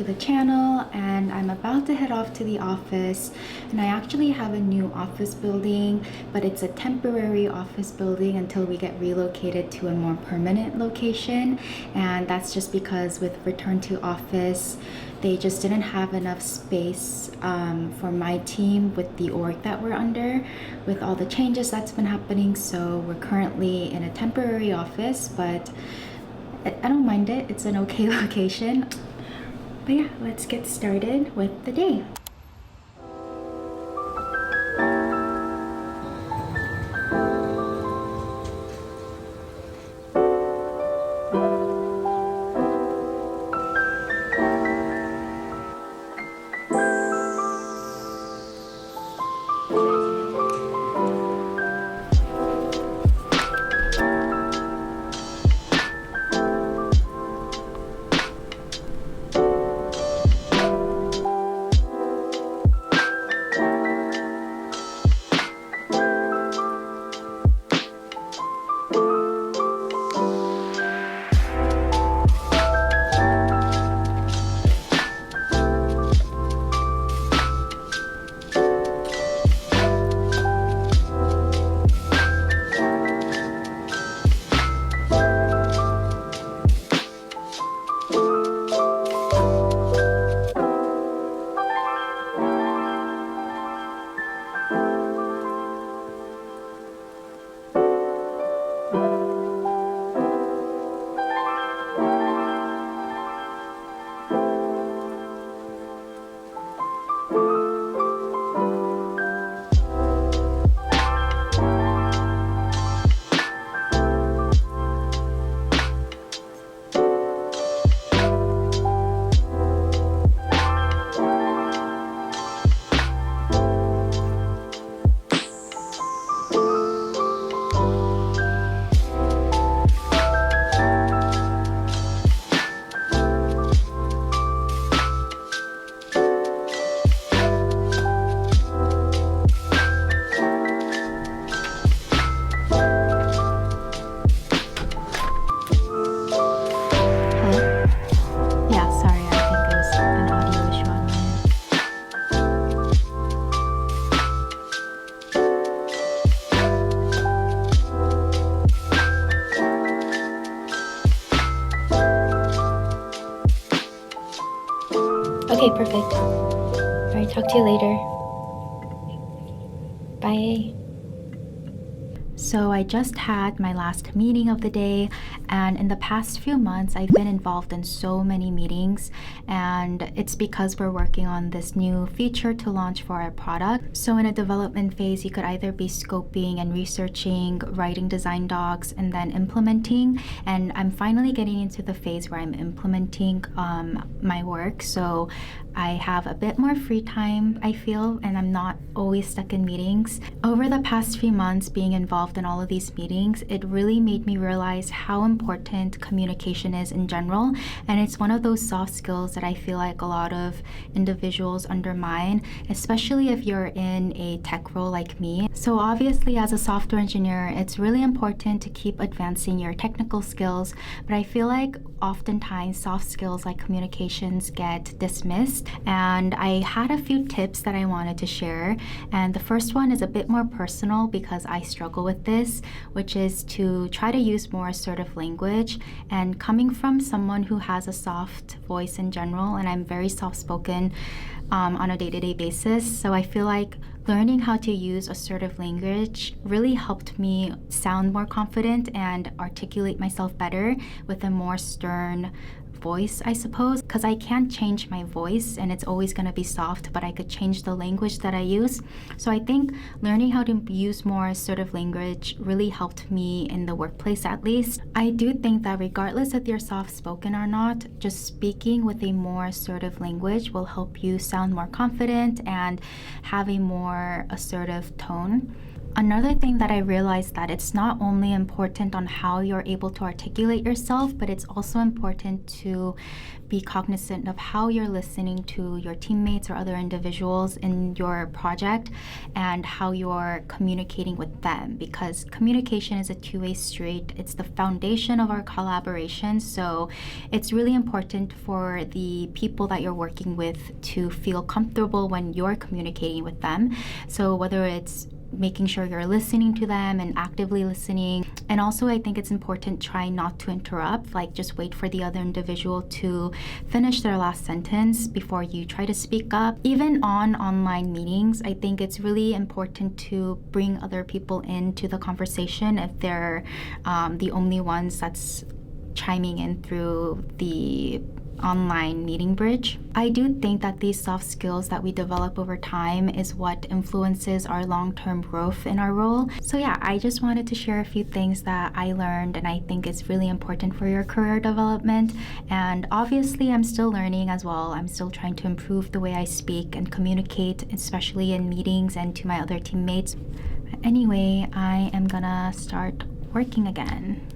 to the channel, and I'm about to head off to the office. And I actually have a new office building, but it's a temporary office building until we get relocated to a more permanent location. And that's just because with return to office, they just didn't have enough space for my team with the org that we're under, with all the changes that's been happening. So we're currently in a temporary office, but I don't mind it. It's an okay location. But yeah, let's get started with the day. Yeah, sorry, I think it was an audio issue on mine. Okay, perfect. Alright, talk to you later. Bye. So I just had my last meeting of the day, and in the past few months I've been involved in so many meetings, and it's because we're working on this new feature to launch for our product. So in a development phase, you could either be scoping and researching, writing design docs, and then implementing. And I'm finally getting into the phase where I'm implementing my work. So I have a bit more free time, I feel, and I'm not always stuck in meetings. Over the past few months being involved in all of these meetings, it really made me realize how important communication is in general. And it's one of those soft skills that I feel like a lot of individuals undermine, especially if you're in a tech role like me. So obviously, as a software engineer, it's really important to keep advancing your technical skills, but I feel like oftentimes soft skills like communications get dismissed. And I had a few tips that I wanted to share. And the first one is a bit more personal because I struggle with this, which is to try to use more assertive language. And coming from someone who has a soft voice in general, and I'm very soft-spoken on a day-to-day basis, so I feel like learning how to use assertive language really helped me sound more confident and articulate myself better with a more stern voice, I suppose, because I can't change my voice and it's always going to be soft, but I could change the language that I use. So I think learning how to use more assertive language really helped me in the workplace, at least. I do think that regardless if you're soft-spoken or not, just speaking with a more assertive language will help you sound more confident and have a more assertive tone. Another thing that I realized that it's not only important on how you're able to articulate yourself, but it's also important to be cognizant of how you're listening to your teammates or other individuals in your project and how you're communicating with them, because communication is a two-way street. It's the foundation of our collaboration. So it's really important for the people that you're working with to feel comfortable when you're communicating with them. So whether it's making sure you're listening to them and actively listening. And also, I think it's important try not to interrupt, like just wait for the other individual to finish their last sentence before you try to speak up. Even on online meetings, I think it's really important to bring other people into the conversation if they're the only ones that's chiming in through the online meeting bridge. I do think that these soft skills that we develop over time is what influences our long-term growth in our role. So yeah, I just wanted to share a few things that I learned and I think it's really important for your career development. And obviously I'm still learning as well. I'm still trying to improve the way I speak and communicate, especially in meetings and to my other teammates. Anyway, I am gonna start working again.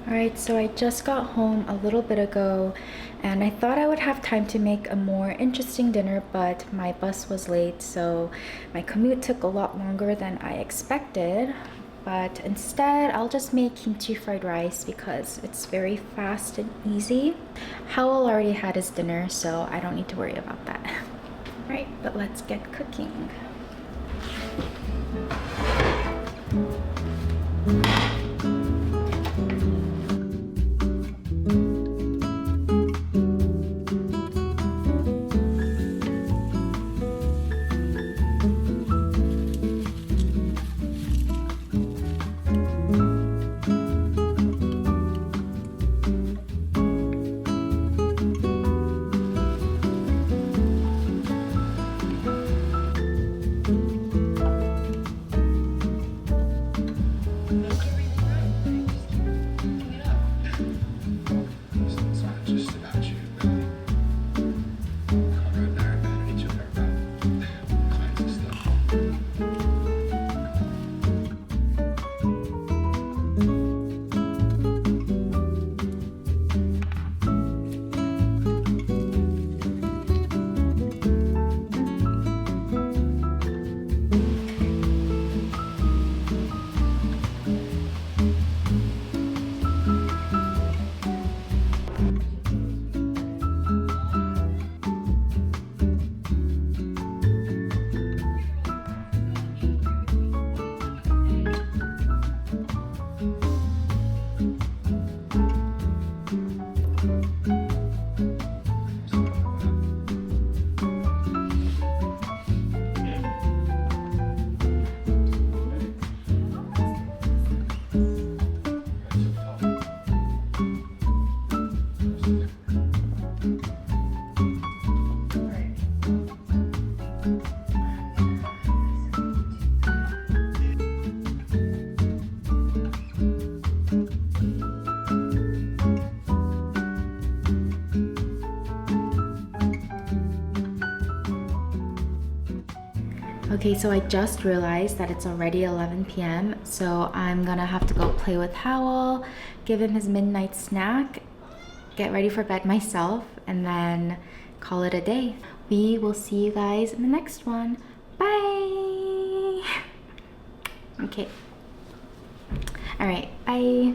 Alright, so I just got home a little bit ago and I thought I would have time to make a more interesting dinner, but my bus was late, so my commute took a lot longer than I expected. But instead, I'll just make kimchi fried rice because it's very fast and easy. Howell already had his dinner, so I don't need to worry about that. Alright, but let's get cooking. Okay, so I just realized that it's already 11 p.m. So I'm gonna have to go play with Howell, give him his midnight snack, get ready for bed myself, and then call it a day. We will see you guys in the next one. Bye! Okay. All right, bye.